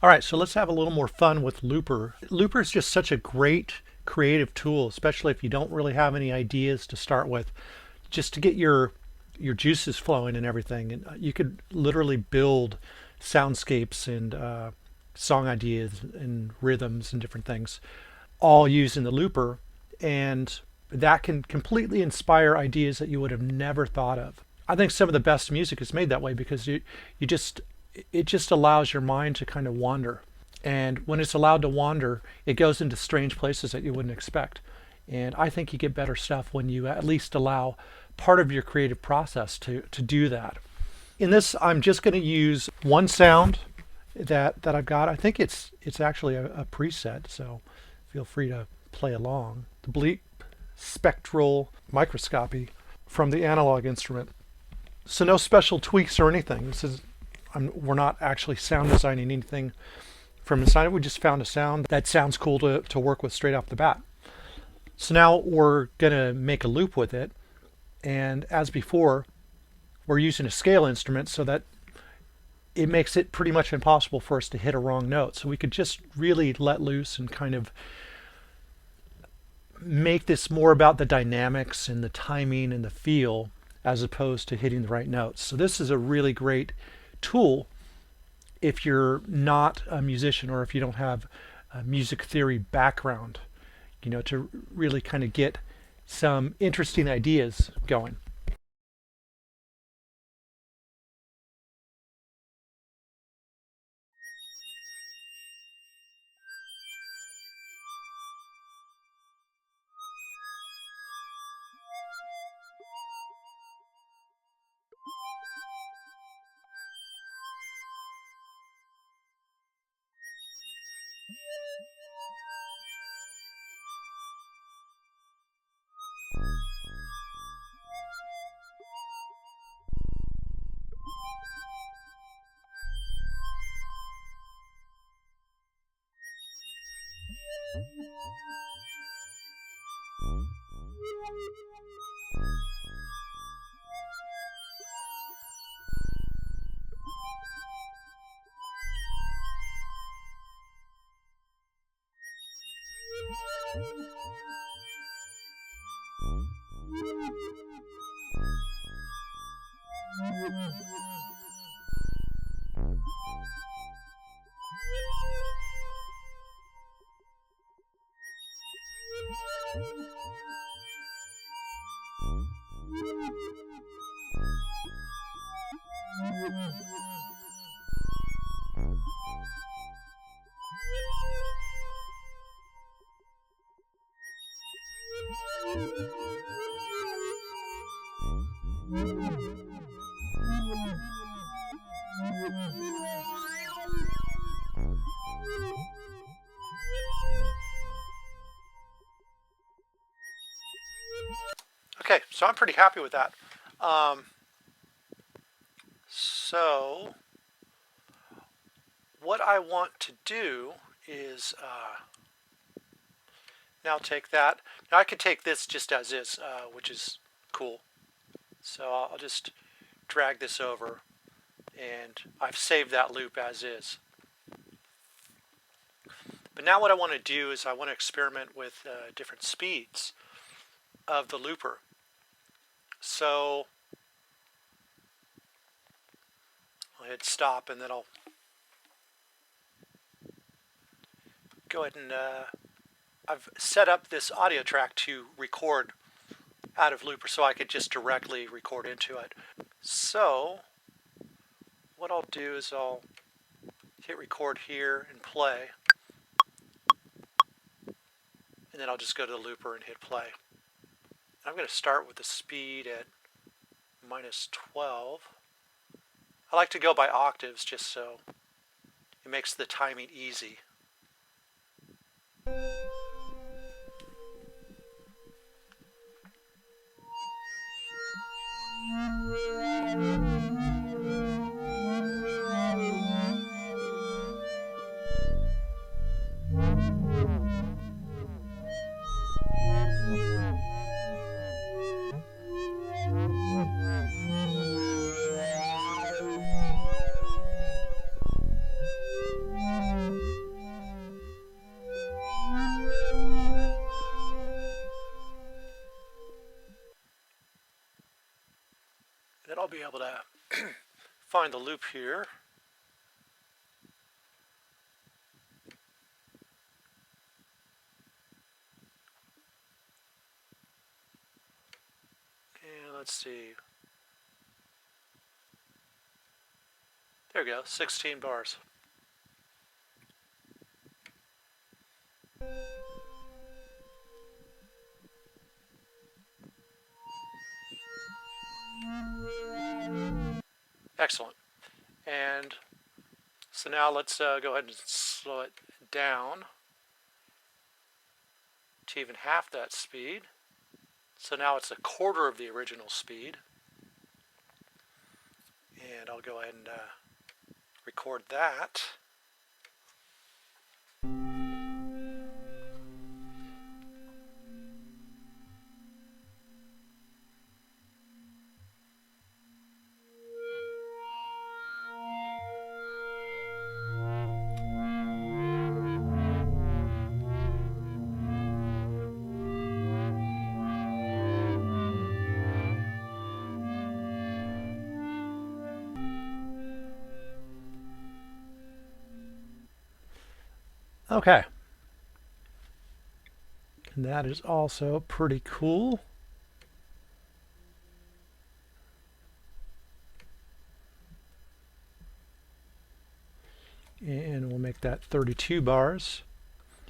All right, so let's have a little more fun with Looper. Looper is just such a great creative tool, especially if you don't really have any ideas to start with, just to get your juices flowing and everything. And you could literally build soundscapes and song ideas and rhythms and different things, all using the Looper, and that can completely inspire ideas that you would have never thought of. I think some of the best music is made that way because you just it just allows your mind to kind of wander. And when it's allowed to wander, it goes into strange places that you wouldn't expect. And I think you get better stuff when you at least allow part of your creative process to do that. In this, I'm just going to use one sound that I've got. I think it's actually a preset, so feel free to play along. The bleep spectral microscopy from the analog instrument. So no special tweaks or anything. We're not actually sound designing anything from inside. We just found a sound that sounds cool to work with straight off the bat. So now we're going to make a loop with it. And as before, we're using a scale instrument so that it makes it pretty much impossible for us to hit a wrong note. So we could just really let loose and kind of make this more about the dynamics and the timing and the feel as opposed to hitting the right notes. So this is a really great tool if you're not a musician or if you don't have a music theory background, to really kind of get some interesting ideas going. Okay, so I'm pretty happy with that. So what I want to do is now take that. Now I can take this just as is, which is cool. So I'll just drag this over, and I've saved that loop as is. But now what I want to do is I want to experiment with different speeds of the looper. So I'll hit stop, and then I'll go ahead and I've set up this audio track to record out of Looper so I could just directly record into it. So what I'll do is I'll hit record here and play, and then I'll just go to the looper and hit play. I'm going to start with the speed at -12. I like to go by octaves just so it makes the timing easy. find the loop here. And let's see. There we go, 16 bars. Excellent. And so now let's go ahead and slow it down to even half that speed. So now it's a quarter of the original speed. And I'll go ahead and record that. Okay. And that is also pretty cool. And we'll make that 32 bars.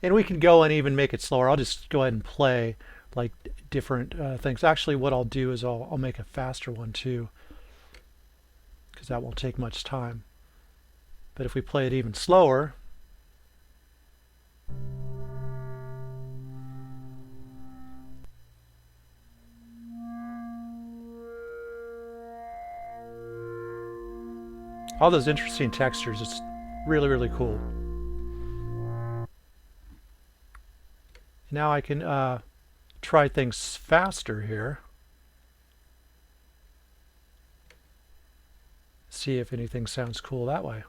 And we can go and even make it slower. I'll just go ahead and play like different things. Actually, what I'll do is I'll make a faster one too, because that won't take much time. But if we play it even slower, all those interesting textures, it's really, really cool. Now I can try things faster here. See if anything sounds cool that way.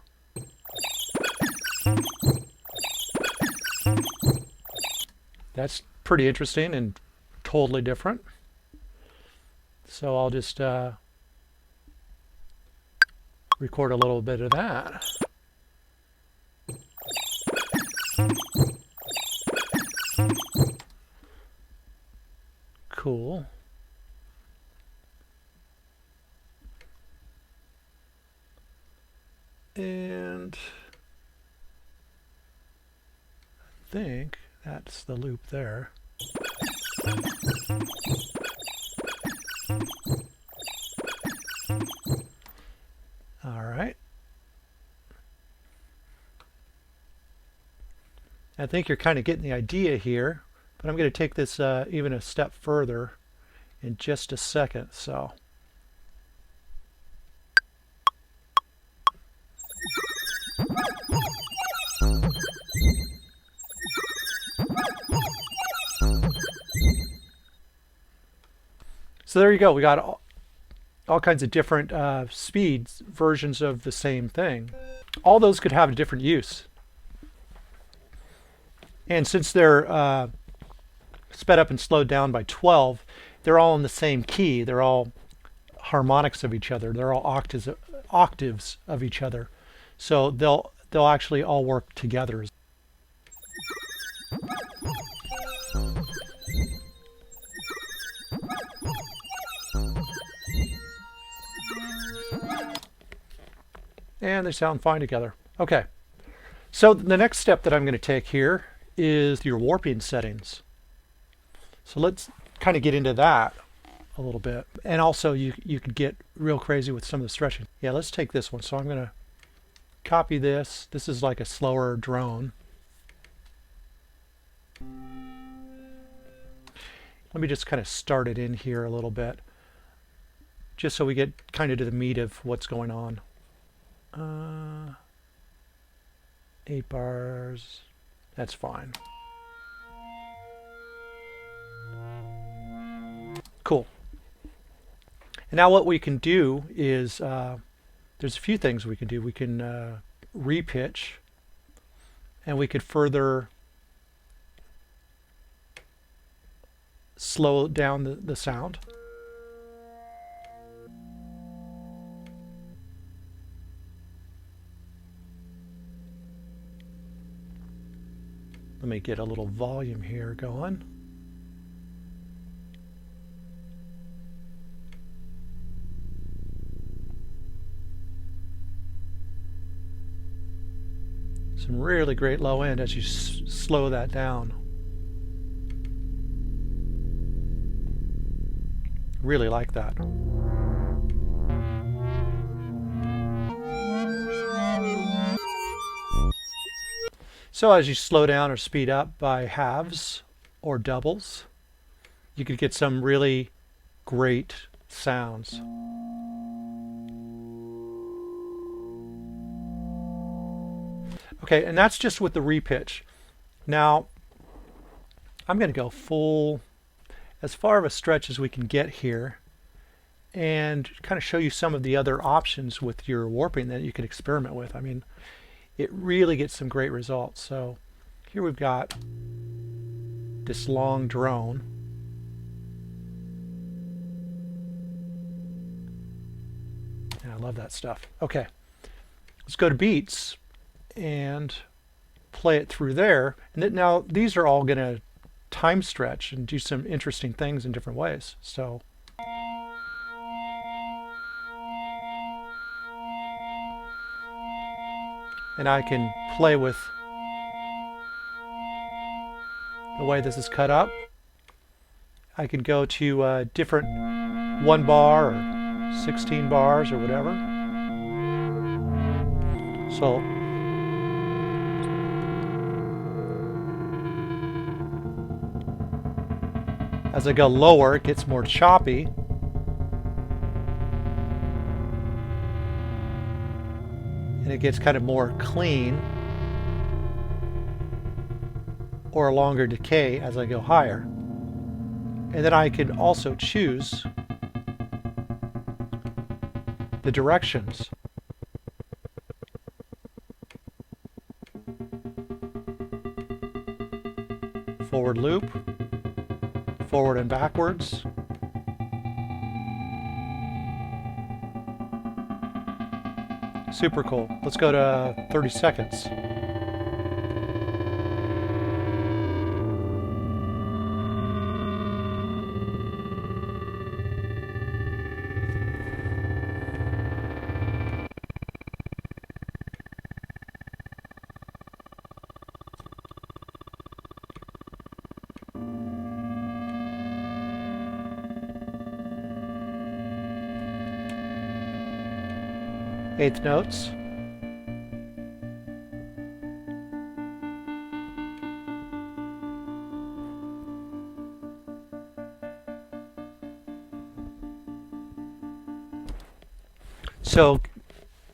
That's pretty interesting and totally different. So I'll just record a little bit of that. Cool. And I think that's the loop there. All right. I think you're kind of getting the idea here, but I'm going to take this even a step further in just a second. So. So there you go. We got all kinds of different speeds, versions of the same thing. All those could have a different use. And since they're sped up and slowed down by 12, they're all in the same key. They're all harmonics of each other. They're all octaves of each other. So they'll actually all work together. And they sound fine together. Okay. So the next step that I'm going to take here is your warping settings. So let's kind of get into that a little bit. And also you could get real crazy with some of the stretching. Yeah, let's take this one. So I'm going to copy this. This is like a slower drone. Let me just kind of start it in here a little bit, just so we get kind of to the meat of what's going on. 8 bars, that's fine. Cool. And now what we can do is, there's a few things we can do. We can repitch, and we could further slow down the sound. Let me get a little volume here going. Some really great low end as you slow that down. Really like that. So as you slow down or speed up by halves or doubles, you could get some really great sounds. Okay, and that's just with the repitch. Now, I'm going to go full, as far of a stretch as we can get here, and kind of show you some of the other options with your warping that you can experiment with. I mean, it really gets some great results. So here we've got this long drone. And I love that stuff. Okay, let's go to beats and play it through there. And now these are all going to time stretch and do some interesting things in different ways. So and I can play with the way this is cut up. I can go to different 1 bar or 16 bars or whatever. So as I go lower, it gets more choppy. And it gets kind of more clean, or a longer decay as I go higher. And then I can also choose the directions. Forward loop, forward and backwards. Super cool. Let's go to 30 seconds. Eighth notes. So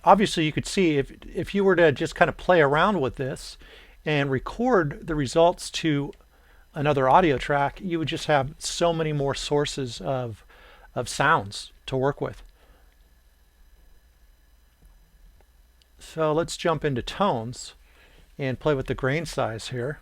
obviously you could see if you were to just kind of play around with this and record the results to another audio track, you would just have so many more sources of sounds to work with. So let's jump into tones and play with the grain size here.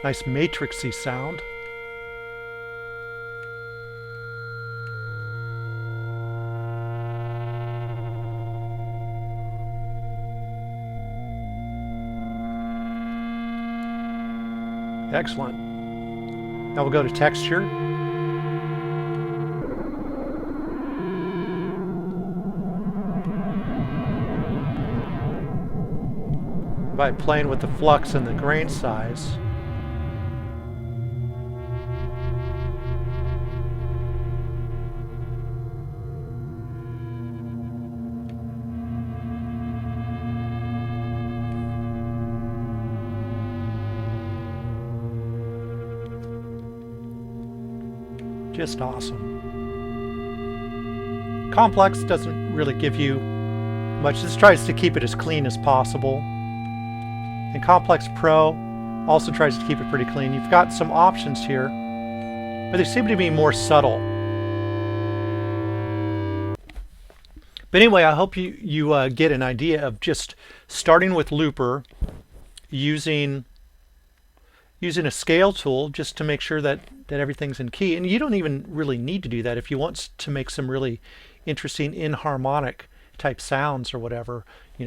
Nice matrixy sound. Excellent. Now we'll go to texture. By playing with the flux and the grain size. Just awesome. Complex doesn't really give you much. This tries to keep it as clean as possible. And Complex Pro also tries to keep it pretty clean. You've got some options here, but they seem to be more subtle. But anyway, I hope you get an idea of just starting with Looper using a scale tool just to make sure that everything's in key. And you don't even really need to do that. If you want to make some really interesting inharmonic type sounds or whatever,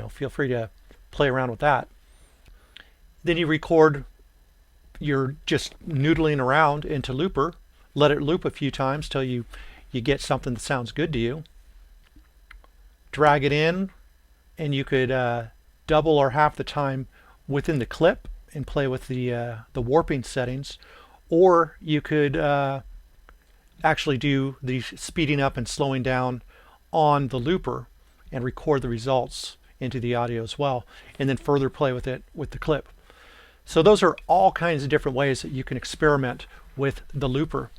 feel free to play around with that. Then you record, you're just noodling around into Looper, let it loop a few times till you get something that sounds good to you. Drag it in, and you could double or half the time within the clip and play with the warping settings, or you could actually do the speeding up and slowing down on the looper and record the results into the audio as well, and then further play with it with the clip. So those are all kinds of different ways that you can experiment with the looper.